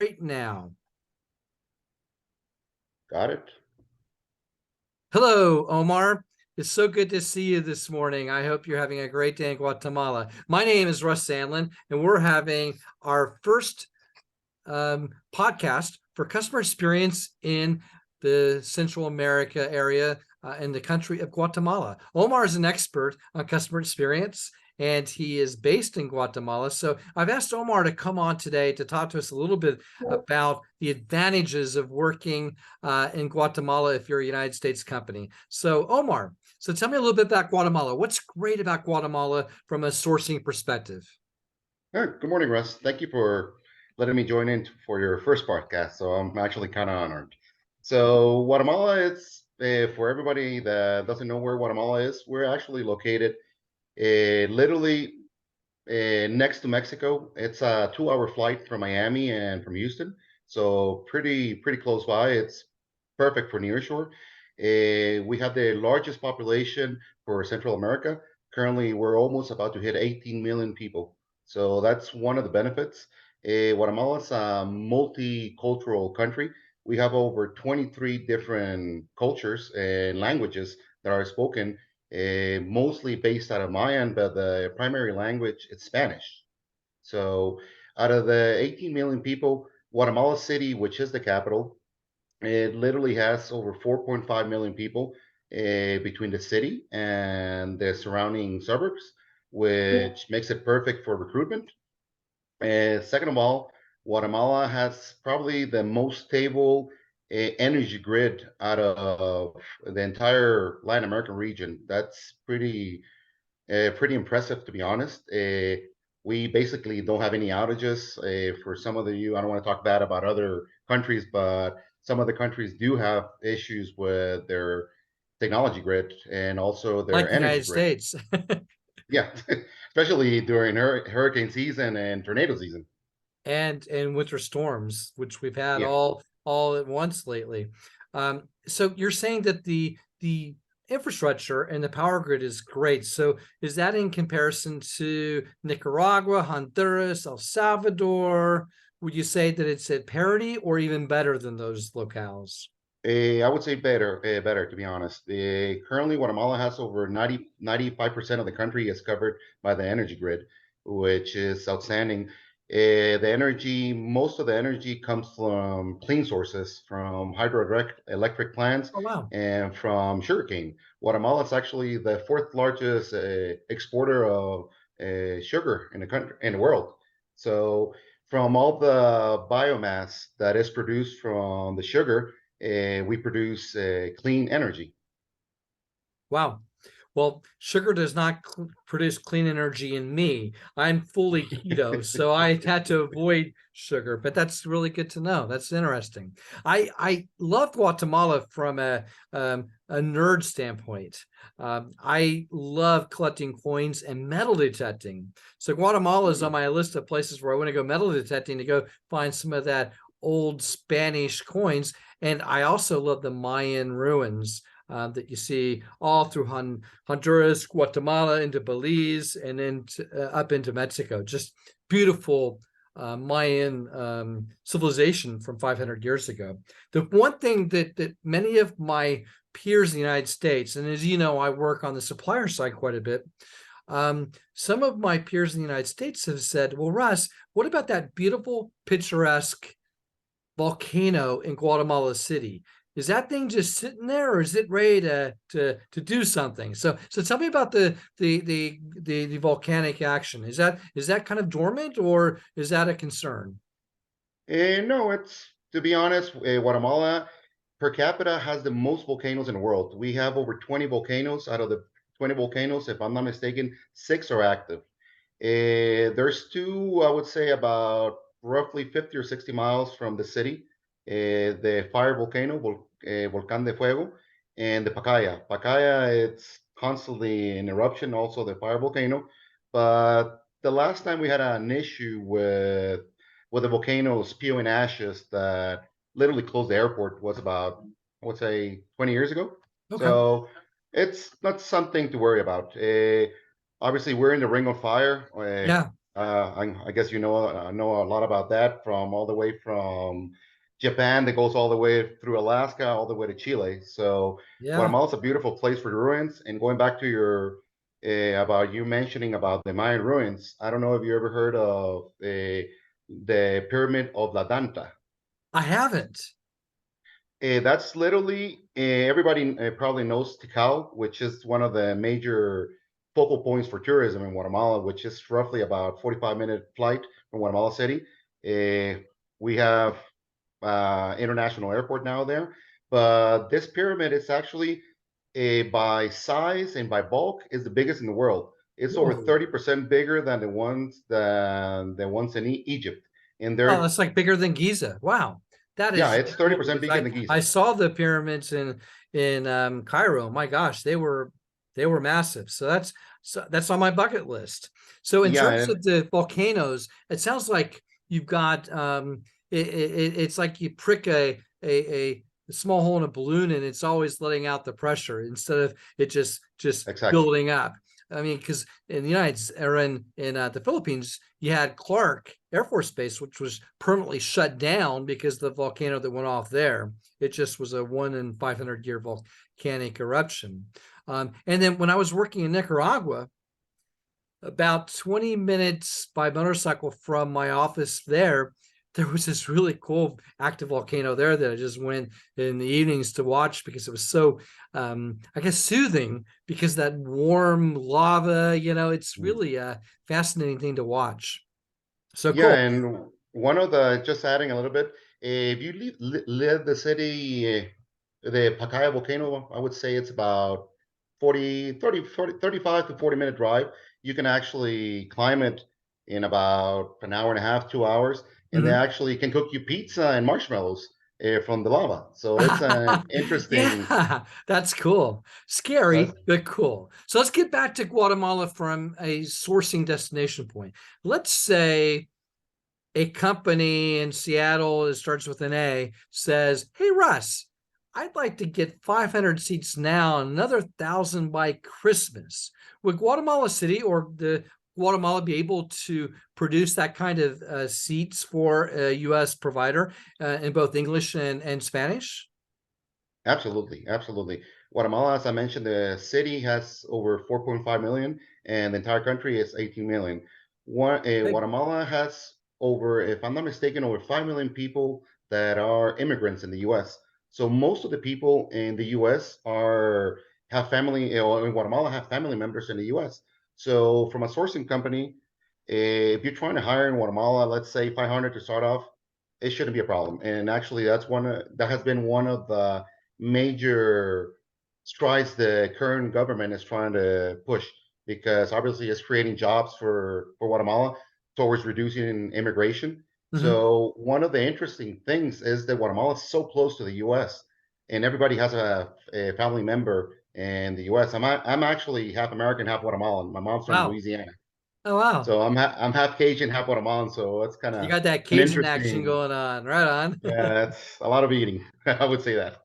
right now. Got it. Hello, Omar. It's so good to see you this morning. I hope you're having a great day in Guatemala. My name is Russ Sandlin, and we're having our first podcast for customer experience in the Central America area in the country of Guatemala. Omar is an expert on customer experience, and he is based in Guatemala. So I've asked Omar to come on today to talk to us a little bit about the advantages of working in Guatemala if you're a United States company. So Omar, so tell me a little bit about Guatemala. What's great about Guatemala from a sourcing perspective? All right. Good morning, Russ. Thank you for letting me join in for your first podcast. So I'm actually kind of honored. So Guatemala is, for everybody that doesn't know where Guatemala is, we're actually located literally next to Mexico. It's a 2-hour flight from Miami and from Houston. So pretty close by. It's perfect for nearshore. We have the largest population for Central America. Currently, we're almost about to hit 18 million people. So that's one of the benefits. Guatemala is a multicultural country. We have over 23 different cultures and languages that are spoken, mostly based out of Mayan, but the primary language is Spanish. So out of the 18 million people, Guatemala City, which is the capital, it literally has over 4.5 million people between the city and the surrounding suburbs, which makes it perfect for recruitment. Second of all, Guatemala has probably the most stable energy grid out of the entire Latin American region. That's pretty impressive, to be honest. We basically don't have any outages. For some of you, I don't want to talk bad about other countries, but some of the countries do have issues with their technology grid and also Like their the energy United grid. States. Yeah, especially during hurricane season and tornado season. and winter storms, which we've had Yeah. all at once lately. So you're saying that the infrastructure and the power grid is great. So is that in comparison to Nicaragua, Honduras, El Salvador? Would you say that it's at parity or even better than those locales? I would say better to be honest. Currently, Guatemala has over 95% of the country is covered by the energy grid, which is outstanding. Most of the energy comes from clean sources, from hydroelectric plants Oh, wow. and from sugarcane. Guatemala is actually the fourth largest exporter of sugar in the country, in the world. So, from all the biomass that is produced from the sugar, we produce clean energy. Wow. Well, sugar does not produce clean energy in me. I'm fully keto, so I had to avoid sugar, but that's really good to know. That's interesting. I love Guatemala from a nerd standpoint. I love collecting coins and metal detecting. So Guatemala is on Hmm. my list of places where I want to go metal detecting to go find some of that old Spanish coins. And I also love the Mayan ruins that you see all through Honduras, Guatemala, into Belize, and then up into Mexico. Just beautiful Mayan civilization from 500 years ago. The one thing that many of my peers in the United States, and as you know, I work on the supplier side quite a bit. Some of my peers in the United States have said, well, Russ, what about that beautiful, picturesque volcano in Guatemala City? Is that thing just sitting there, or is it ready to do something? So tell me about the volcanic action. Is that kind of dormant, or is that a concern? No, it's to be honest, Guatemala per capita has the most volcanoes in the world. We have over 20 volcanoes. Out of the 20 volcanoes, if I'm not mistaken, six are active. There's two, I would say, about roughly 50 or 60 miles from the city. The fire volcano, Volcán de Fuego, and the Pacaya. Pacaya, it's constantly in eruption, also the fire volcano. But the last time we had an issue with the volcano spewing ashes that literally closed the airport was about, I would say, 20 years ago. Okay. So it's not something to worry about. Obviously, we're in the ring of fire. Yeah. I guess you know a lot about that from all the way from Japan that goes all the way through Alaska, all the way to Chile. So Yeah, Guatemala is a beautiful place for ruins. And going back to your about you mentioning about the Mayan ruins, I don't know if you ever heard of the Pyramid of La Danta. I haven't. That's literally everybody probably knows Tikal, which is one of the major focal points for tourism in Guatemala, which is roughly about 45-minute flight from Guatemala City. We have international airport now there, but this pyramid is actually by size and by bulk is the biggest in the world. It's over Whoa. 30% bigger than the ones in Egypt, and Oh, they're that's like bigger than Giza. Wow. That yeah, is it's cool 30% because bigger than I Giza. saw the pyramids in Cairo. My gosh, they were massive. So that's on my bucket list. So in Yeah, terms and of the volcanoes, it sounds like you've got it's like you prick a small hole in a balloon and it's always letting out the pressure instead of it just exactly. building up. I mean, because in the United States or in the Philippines, you had Clark Air Force Base, which was permanently shut down because the volcano that went off there. It just was a 1 in 500 year volcanic eruption. And then when I was working in Nicaragua, about 20 minutes by motorcycle from my office there was this really cool active volcano there that I just went in the evenings to watch because it was so, I guess, soothing because that warm lava, it's really a fascinating thing to watch. So Yeah, cool. and one of the just adding a little bit, if you live the city, the Pacaya volcano, I would say it's about 35 to 40-minute drive. You can actually climb it in about an hour and a half, 2 hours, and they Mhm. actually can cook you pizza and marshmallows from the lava. So it's an interesting. Yeah, that's cool. That's Scary, but cool. So let's get back to Guatemala from a sourcing destination point. Let's say a company in Seattle that starts with an A says, "Hey, Russ, I'd like to get 500 seats now and another 1,000 by Christmas." Would Guatemala City or the Guatemala be able to produce that kind of seats for a U.S. provider in both English and Spanish? Absolutely, absolutely. Guatemala, as I mentioned, the city has over 4.5 million, and the entire country is 18 million. Big. Guatemala has over, if I'm not mistaken, over 5 million people that are immigrants in the U.S. So most of the people in the U.S. are have family, or in Guatemala have family members in the U.S. So from a sourcing company, if you're trying to hire in Guatemala, let's say 500 to start off, it shouldn't be a problem. And actually, that has been one of the major strides the current government is trying to push because obviously it's creating jobs for Guatemala towards reducing immigration. Mhm. So one of the interesting things is that Guatemala is so close to the U.S. and everybody has a family member in the U.S. I'm actually half American, half Guatemalan. My mom's from Wow. Louisiana, Oh, wow. so I'm half Cajun, half Guatemalan. So that's kind You of got that an Cajun action interesting. going on. Right on. Yeah, that's a lot of eating. I would say that.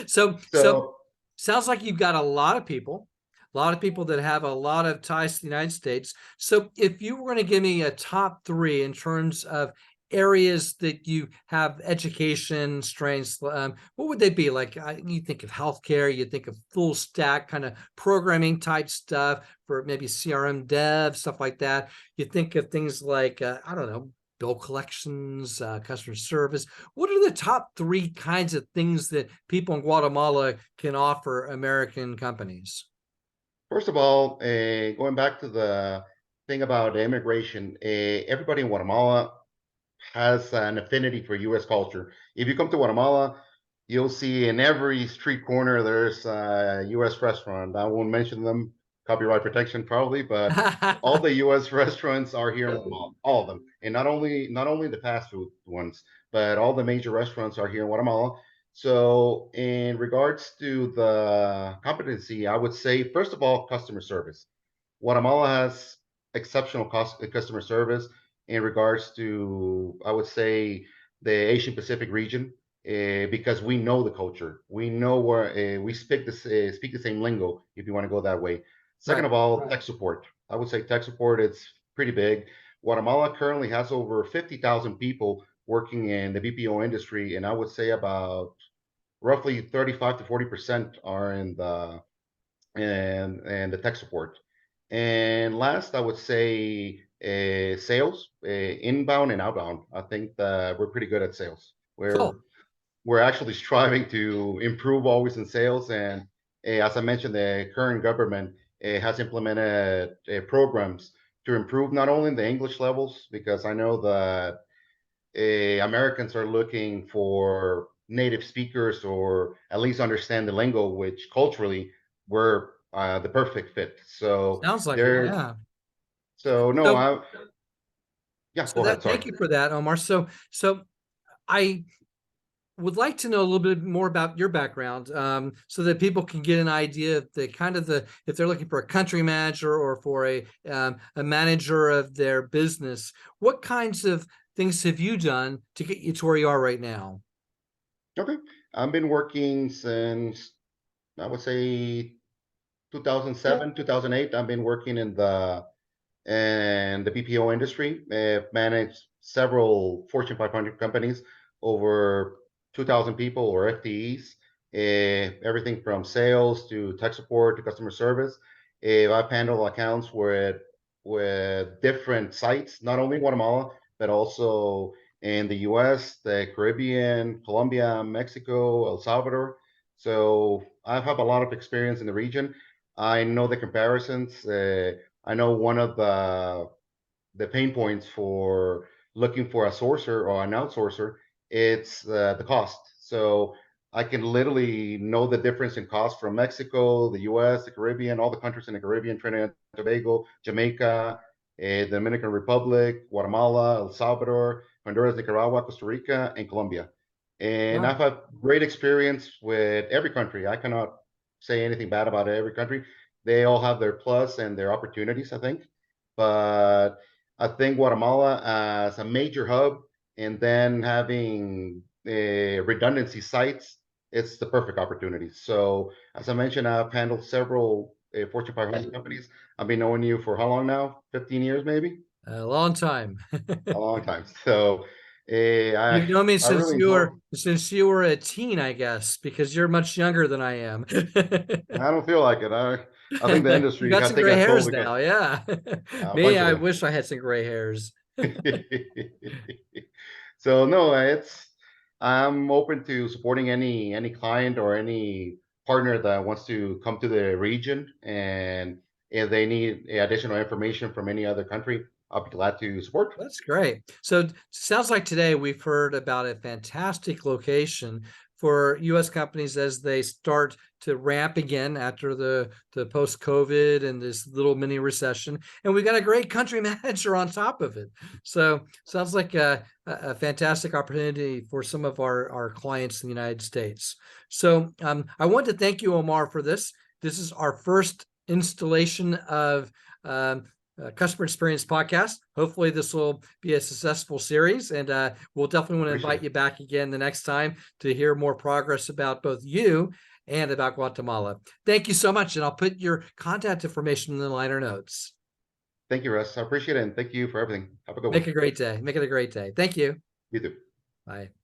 So So sounds like you've got a lot of people that have a lot of ties to the United States. So if you were going to give me a top three in terms of areas that you have education strengths, what would they be? Like you think of healthcare, you think of full stack kind of programming type stuff for maybe CRM dev, stuff like that. You think of things like, I don't know, bill collections, customer service. What are the top three kinds of things that people in Guatemala can offer American companies? first of all, going back to the thing about immigration, everybody in Guatemala has an affinity for U.S. culture. If you come to Guatemala, you'll see in every street corner there's a U.S. restaurant. I won't mention them, copyright protection probably, but all the U.S. restaurants are here in Guatemala, all of them, and not only the fast food ones, but all the major restaurants are here in Guatemala. So, in regards to the competency, I would say first of all, customer service. Guatemala has exceptional customer service in regards to, I would say, the Asian Pacific region, because we know the culture. We know where we speak the same lingo, if you want to go that way. Second Right. of all, tech support. I would say tech support. It's pretty big. Guatemala currently has over 50,000 people working in the BPO industry, and I would say about roughly 35 to 40% are in the and the tech support. And last, I would say sales, inbound and outbound. I think that we're pretty good at sales. Cool. We're actually striving to improve always in sales. And as I mentioned, the current government has implemented programs to improve not only the English levels, because I know that Americans are looking for native speakers or at least understand the lingo, which culturally we're the perfect fit. So Sounds like it. there, Yeah. so no, So, yeah, so go ahead. that Sorry. thank you for that, Omar. So I would like to know a little bit more about your background, so that people can get an idea of the kind of the if they're looking for a country manager or for a manager of their business, what kinds of things have you done to get you to where you are right now? Okay. I've been working since I would say 2007, 2008. I've been working in the BPO industry. Managed several Fortune 500 companies, over 2,000 people or FTEs, everything from sales to tech support to customer service. I've handled accounts with different sites, not only Guatemala, but also in the US, the Caribbean, Colombia, Mexico, El Salvador. So I have a lot of experience in the region. I know the comparisons. I know one of the pain points for looking for a sourcer or an outsourcer, it's the cost. So I can literally know the difference in cost from Mexico, the US, the Caribbean, all the countries in the Caribbean, Trinidad and Tobago, Jamaica, the Dominican Republic, Guatemala, El Salvador, Honduras, Nicaragua, Costa Rica, and Colombia. And Wow, I've had great experience with every country. I cannot say anything bad about every country. They all have their plus and their opportunities, I think. But I think Guatemala as a major hub and then having redundancy sites, it's the perfect opportunity. So, as I mentioned, I've handled several Fortune 500 companies. I've been knowing you for how long now? 15 years, maybe? a long time. A long time. So, I You've known me I really enjoy. since you were a teen, I guess, because you're much younger than I am. I don't feel like it. I think the You industry got has some taken gray a toll hairs because now, yeah. a Me, bunch of I them. wish I had some gray hairs. So no, it's I'm open to supporting any client or any partner that wants to come to the region, and if they need additional information from any other country, I'll be glad to support. That's great. So sounds like today we've heard about a fantastic location for U.S. companies as they start to ramp again after the post-COVID and this little mini recession. And we've got a great country manager on top of it. So sounds like a fantastic opportunity for some of our clients in the United States. So I want to thank you, Omar, for this. This is our first installation of um, Customer Experience Podcast. Hopefully, this will be a successful series, and we'll definitely want to Appreciate invite it. you back again the next time to hear more progress about both you and about Guatemala. Thank you so much, and I'll put your contact information in the liner notes. Thank you, Russ. I appreciate it, and thank you for everything. Have a good one. Make a great day. Make it a great day. Thank you. You too. Bye.